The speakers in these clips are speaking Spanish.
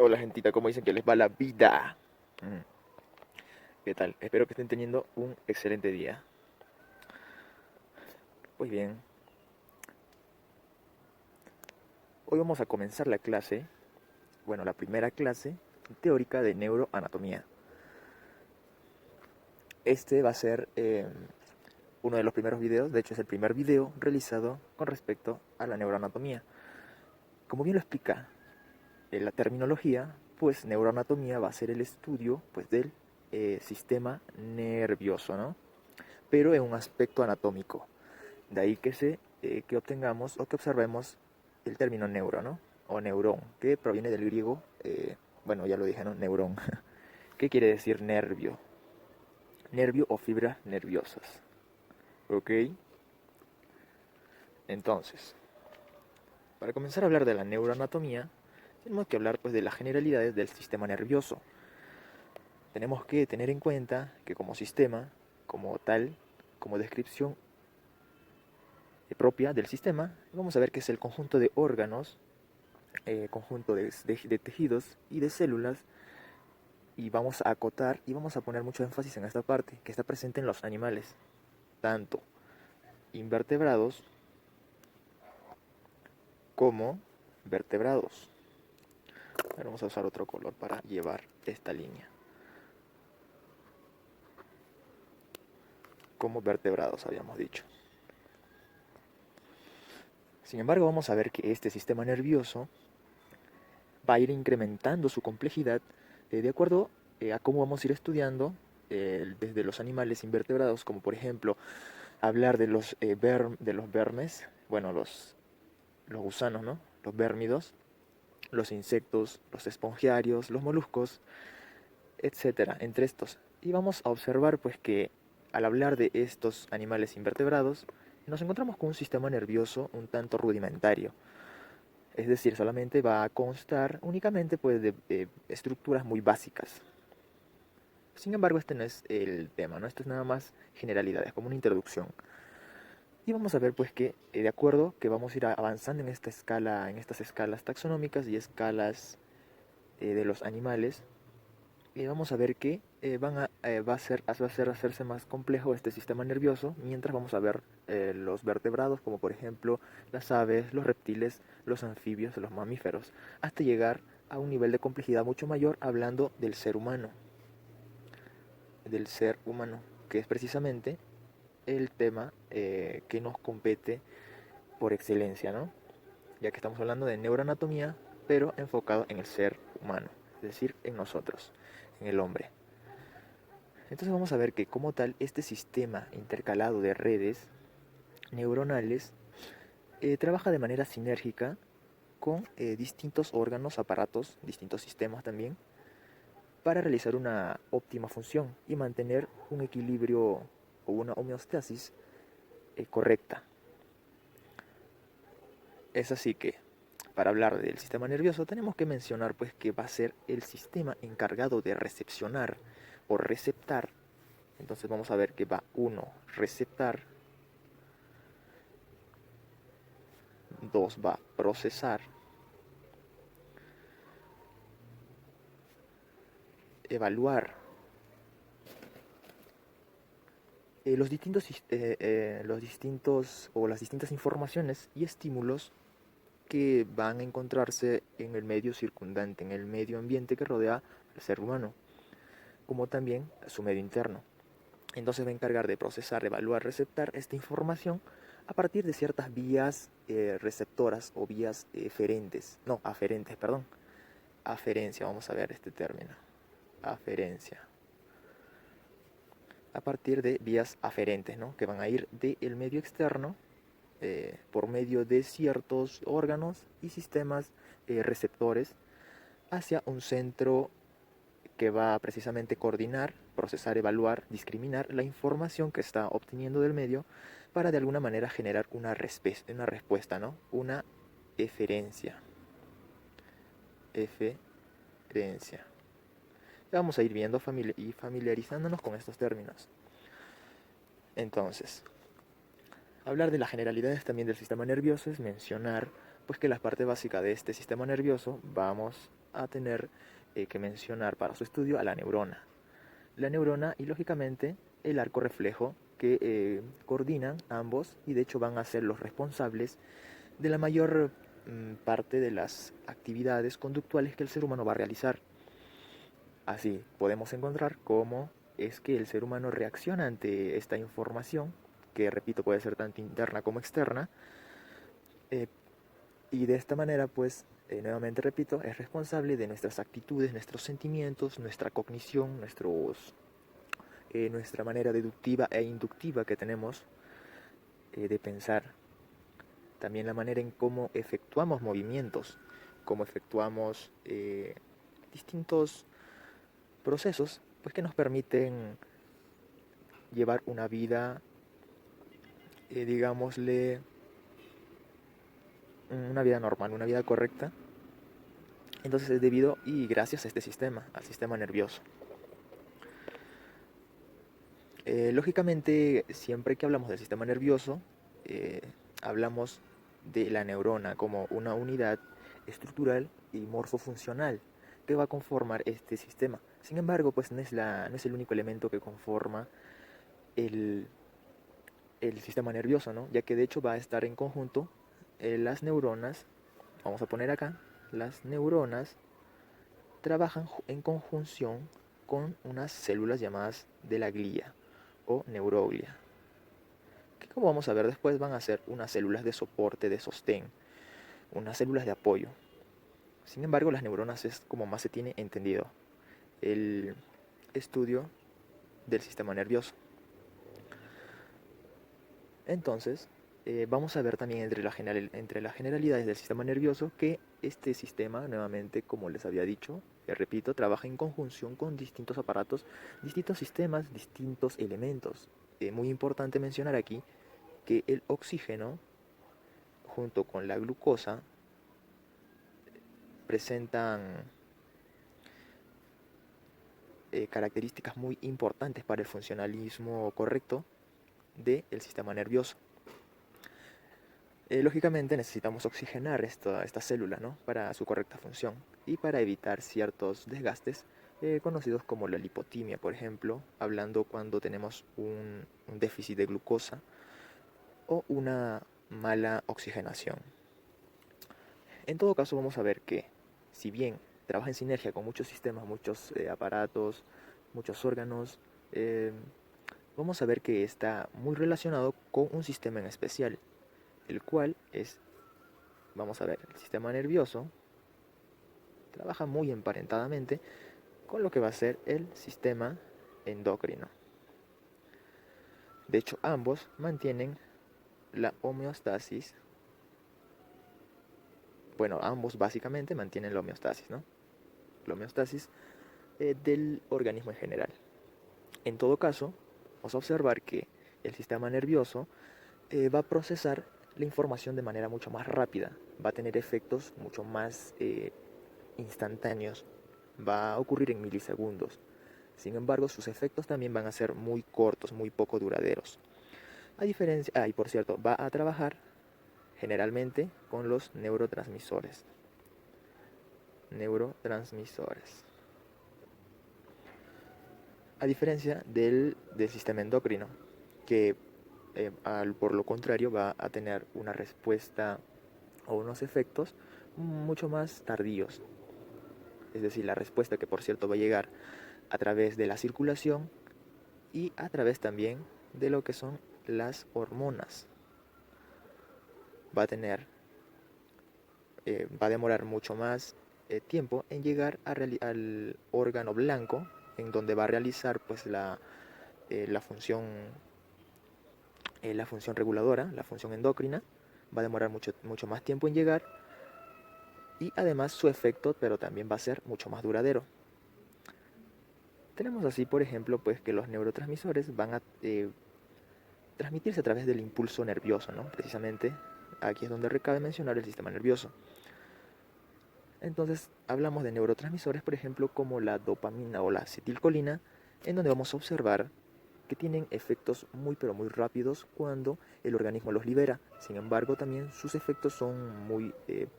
Hola gentita, ¿cómo dicen que les va la vida? Mm, ¿Qué tal? Espero que estén teniendo un excelente día. Pues bien, hoy vamos a comenzar la clase, bueno, la primera clase teórica de neuroanatomía. Este va a ser uno de los primeros videos, de hecho es el primer video realizado con respecto a la neuroanatomía. Como bien lo explica la terminología, pues neuroanatomía va a ser el estudio pues, del sistema nervioso, ¿no? Pero en un aspecto anatómico. De ahí que obtengamos o que observemos el término neuro, ¿no? O neurón, que proviene del griego, bueno, ya lo dije, ¿no? Neurón. ¿Qué quiere decir nervio? Nervio o fibras nerviosas. ¿Ok? Entonces, para comenzar a hablar de la neuroanatomía, tenemos que hablar pues de las generalidades del sistema nervioso. Tenemos que tener en cuenta que como sistema, como tal, como descripción propia del sistema, vamos a ver que es el conjunto de órganos, conjunto de tejidos y de células, y vamos a acotar y vamos a poner mucho énfasis en esta parte, que está presente en los animales, tanto invertebrados como vertebrados. Ahora vamos a usar otro color para llevar esta línea. Como vertebrados habíamos dicho. Sin embargo, vamos a ver que este sistema nervioso va a ir incrementando su complejidad de acuerdo a cómo vamos a ir estudiando desde los animales invertebrados, como por ejemplo hablar de los vermes, bueno, los gusanos, ¿no? Los vérmidos, los insectos, los espongiarios, los moluscos, etcétera, entre estos. Y vamos a observar pues que al hablar de estos animales invertebrados, nos encontramos con un sistema nervioso un tanto rudimentario. Es decir, solamente va a constar únicamente pues, de estructuras muy básicas. Sin embargo, este no es el tema, ¿no? Esto es nada más generalidades, como una introducción. Y vamos a ver pues que de acuerdo que vamos a ir avanzando en esta escala, en estas escalas taxonómicas y escalas de los animales, y vamos a ver que va a ser hacerse más complejo este sistema nervioso, mientras vamos a ver los vertebrados, como por ejemplo las aves, los reptiles, los anfibios, los mamíferos, hasta llegar a un nivel de complejidad mucho mayor hablando del ser humano, que es precisamente el tema que nos compete por excelencia, ¿no? Ya que estamos hablando de neuroanatomía, pero enfocado en el ser humano, es decir, en nosotros, en el hombre. Entonces vamos a ver que como tal este sistema intercalado de redes neuronales trabaja de manera sinérgica con distintos órganos, aparatos, distintos sistemas también, para realizar una óptima función y mantener un equilibrio o una homeostasis correcta. Es así que, para hablar del sistema nervioso, tenemos que mencionar pues que va a ser el sistema encargado de recepcionar o receptar. Entonces vamos a ver que va uno receptar, 2 va procesar, evaluar los distintos o las distintas informaciones y estímulos que van a encontrarse en el medio circundante, en el medio ambiente que rodea al ser humano, como también su medio interno. Entonces va a encargar de procesar, evaluar, receptar esta información a partir de ciertas vías receptoras o vías eferentes, no, aferentes, perdón. Aferencia, vamos a ver este término. Aferencia. A partir de vías aferentes, ¿no? Que van a ir del medio externo por medio de ciertos órganos y sistemas receptores hacia un centro que va a precisamente coordinar, procesar, evaluar, discriminar la información que está obteniendo del medio para de alguna manera generar una respuesta, ¿no? Una eferencia. Eferencia. Vamos a ir viendo y familiarizándonos con estos términos. Entonces, hablar de las generalidades también del sistema nervioso es mencionar pues que la parte básica de este sistema nervioso vamos a tener que mencionar para su estudio a la neurona. La neurona y lógicamente el arco reflejo que coordinan ambos y de hecho van a ser los responsables de la mayor parte de las actividades conductuales que el ser humano va a realizar. Así podemos encontrar cómo es que el ser humano reacciona ante esta información, que repito puede ser tanto interna como externa, eh, y de esta manera pues nuevamente repito, es responsable de nuestras actitudes, nuestros sentimientos, nuestra cognición, nuestra manera deductiva e inductiva que tenemos de pensar. También la manera en cómo efectuamos movimientos, cómo efectuamos distintos procesos pues, que nos permiten llevar una vida, digámosle, una vida normal, una vida correcta. Entonces es debido y gracias a este sistema, al sistema nervioso. Lógicamente, siempre que hablamos del sistema nervioso, hablamos de la neurona como una unidad estructural y morfofuncional que va a conformar este sistema. Sin embargo, pues no es el único elemento que conforma el, el sistema nervioso, ¿no? Ya que de hecho va a estar en conjunto las neuronas, vamos a poner acá, las neuronas trabajan en conjunción con unas células llamadas de la glía o neuroglia, que como vamos a ver después van a ser unas células de soporte, de sostén, unas células de apoyo. Sin embargo, las neuronas es como más se tiene entendido el estudio del sistema nervioso. Entonces, vamos a ver también entre las generalidades del sistema nervioso que este sistema, nuevamente, como les había dicho, repito, trabaja en conjunción con distintos aparatos, distintos sistemas, distintos elementos. Muy importante mencionar aquí que el oxígeno, junto con la glucosa, presentan características muy importantes para el funcionalismo correcto del sistema nervioso. Lógicamente necesitamos oxigenar esta célula, ¿no? Para su correcta función y para evitar ciertos desgastes conocidos como la lipotimia, por ejemplo, hablando cuando tenemos un déficit de glucosa o una mala oxigenación. En todo caso vamos a ver que si bien trabaja en sinergia con muchos sistemas, muchos aparatos, muchos órganos, vamos a ver que está muy relacionado con un sistema en especial, el cual es, vamos a ver, el sistema nervioso trabaja muy emparentadamente con lo que va a ser el sistema endocrino. De hecho, ambos mantienen la homeostasis. Bueno, ambos básicamente mantienen la homeostasis, ¿no? La homeostasis del organismo en general. En todo caso, vamos a observar que el sistema nervioso va a procesar la información de manera mucho más rápida, va a tener efectos mucho más instantáneos, va a ocurrir en milisegundos. Sin embargo, sus efectos también van a ser muy cortos, muy poco duraderos. A diferencia, y por cierto, va a trabajar generalmente con los neurotransmisores. Neurotransmisores. A diferencia del sistema endocrino, que por lo contrario va a tener una respuesta o unos efectos mucho más tardíos. Es decir, la respuesta que por cierto va a llegar a través de la circulación y a través también de lo que son las hormonas. Va a demorar mucho más tiempo en llegar al órgano blanco, en donde va a realizar pues la función reguladora, la función endocrina. Va a demorar mucho más tiempo en llegar y además su efecto pero también va a ser mucho más duradero. Tenemos así, por ejemplo, pues que los neurotransmisores van a transmitirse a través del impulso nervioso, ¿no? Precisamente aquí es donde recabe mencionar el sistema nervioso. Entonces hablamos de neurotransmisores, por ejemplo, como la dopamina o la acetilcolina, en donde vamos a observar que tienen efectos muy pero muy rápidos cuando el organismo los libera. Sin embargo, también sus efectos son muy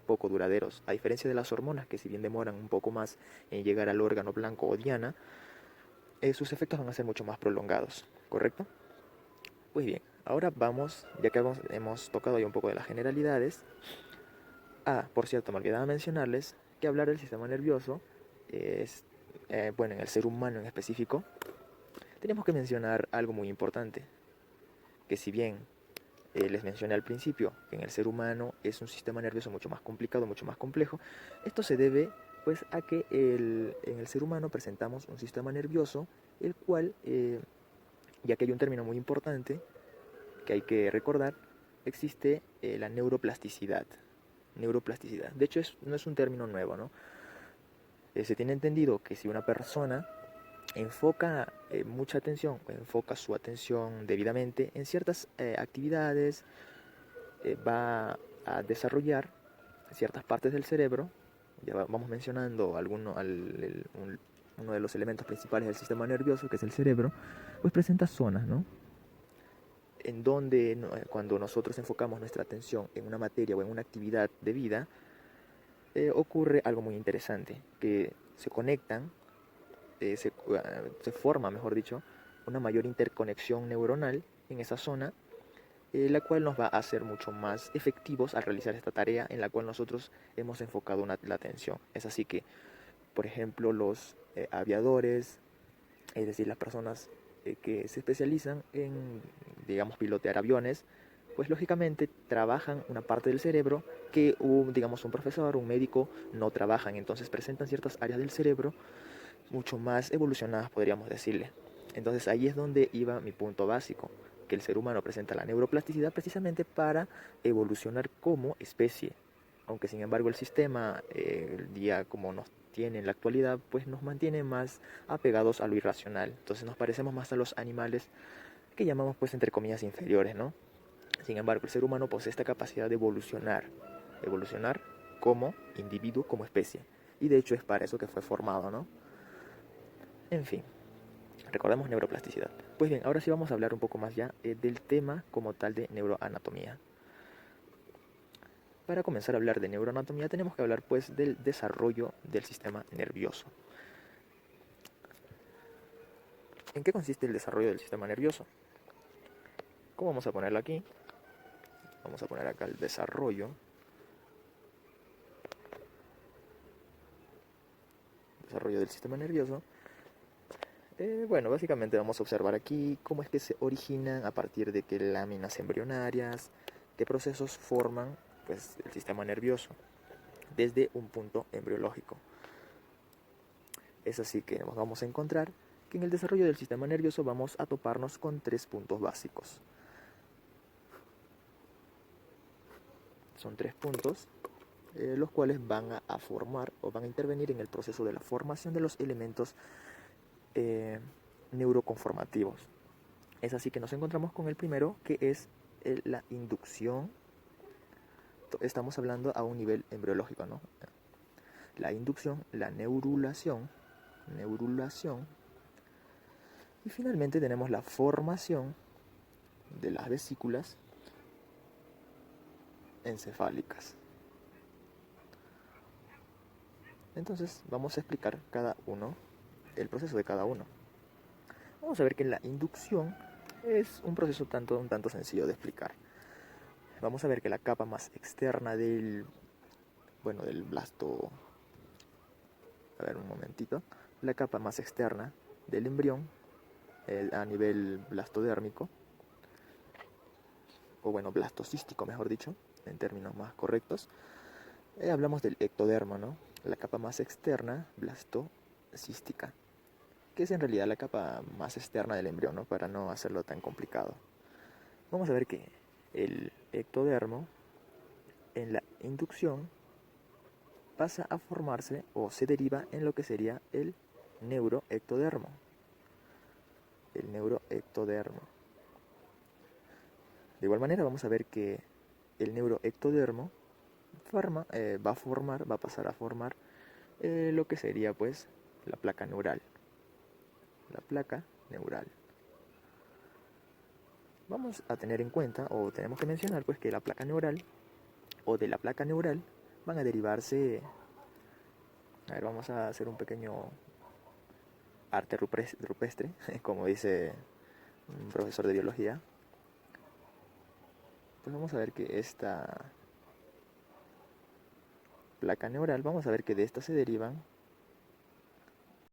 poco duraderos, a diferencia de las hormonas, que si bien demoran un poco más en llegar al órgano blanco o diana, sus efectos van a ser mucho más prolongados, ¿correcto? Pues bien, ahora vamos, ya que hemos tocado ya un poco de las generalidades. Por cierto, me olvidaba mencionarles que hablar del sistema nervioso es, bueno, en el ser humano en específico, tenemos que mencionar algo muy importante, que si bien les mencioné al principio que en el ser humano es un sistema nervioso mucho más complicado, mucho más complejo, esto se debe pues a que en el ser humano presentamos un sistema nervioso, el cual, ya que hay un término muy importante que hay que recordar, existe la neuroplasticidad. Neuroplasticidad. De hecho, no es un término nuevo, ¿no? Se tiene entendido que si una persona enfoca mucha atención, enfoca su atención debidamente en ciertas actividades, va a desarrollar ciertas partes del cerebro. Ya vamos mencionando uno de los elementos principales del sistema nervioso, que es el cerebro, pues presenta zonas, ¿no? En donde cuando nosotros enfocamos nuestra atención en una materia o en una actividad de vida, ocurre algo muy interesante, que se conectan, se forma, mejor dicho, una mayor interconexión neuronal en esa zona, la cual nos va a hacer mucho más efectivos al realizar esta tarea en la cual nosotros hemos enfocado la atención. Es así que, por ejemplo, los aviadores, es decir, las personas que se especializan en, digamos, pilotear aviones, pues lógicamente trabajan una parte del cerebro que digamos, un profesor, un médico no trabajan. Entonces presentan ciertas áreas del cerebro mucho más evolucionadas, podríamos decirle. Entonces ahí es donde iba mi punto básico, que el ser humano presenta la neuroplasticidad precisamente para evolucionar como especie. Aunque sin embargo el sistema, el día como nos tiene en la actualidad, pues nos mantiene más apegados a lo irracional. Entonces nos parecemos más a los animales que llamamos pues entre comillas inferiores, ¿no? Sin embargo, el ser humano posee esta capacidad de evolucionar como individuo, como especie. Y de hecho es para eso que fue formado, ¿no? En fin, recordemos neuroplasticidad. Pues bien, ahora sí vamos a hablar un poco más ya del tema como tal de neuroanatomía. Para comenzar a hablar de neuroanatomía tenemos que hablar pues del desarrollo del sistema nervioso. ¿En qué consiste el desarrollo del sistema nervioso? ¿Cómo vamos a ponerlo aquí? Vamos a poner acá el desarrollo del sistema nervioso. Bueno, básicamente vamos a observar aquí cómo es que se originan a partir de qué láminas embrionarias, qué procesos forman pues, el sistema nervioso desde un punto embriológico. Es así que nos vamos a encontrar que en el desarrollo del sistema nervioso vamos a toparnos con 3 puntos básicos. Son 3 puntos los cuales van a formar o van a intervenir en el proceso de la formación de los elementos neuroconformativos. Es así que nos encontramos con el primero, que es la inducción. Estamos hablando a un nivel embriológico, ¿no? La inducción, la neurulación, y finalmente tenemos la formación de las vesículas encefálicas. Entonces vamos a explicar el proceso de cada uno. Vamos a ver que la inducción es un proceso un tanto sencillo de explicar. Vamos a ver que la capa más externa del blasto, a ver un momentito, la capa más externa del embrión, a nivel blastodérmico, o bueno, blastocístico mejor dicho, en términos más correctos, hablamos del ectodermo, ¿no? La capa más externa, blastocística, que es en realidad la capa más externa del embrión, ¿no? Para no hacerlo tan complicado. Vamos a ver que el ectodermo en la inducción pasa a formarse o se deriva en lo que sería el neuroectodermo. El neuroectodermo. De igual manera vamos a ver que el neuroectodermo va a pasar a formar lo que sería pues la placa neural. La placa neural. vamos a tener en cuenta, o tenemos que mencionar, pues que la placa neural, o de la placa neural, van a derivarse, a ver, vamos a hacer un pequeño arte rupestre, como dice un profesor de biología. Pues vamos a ver que esta placa neural, vamos a ver que de esta se derivan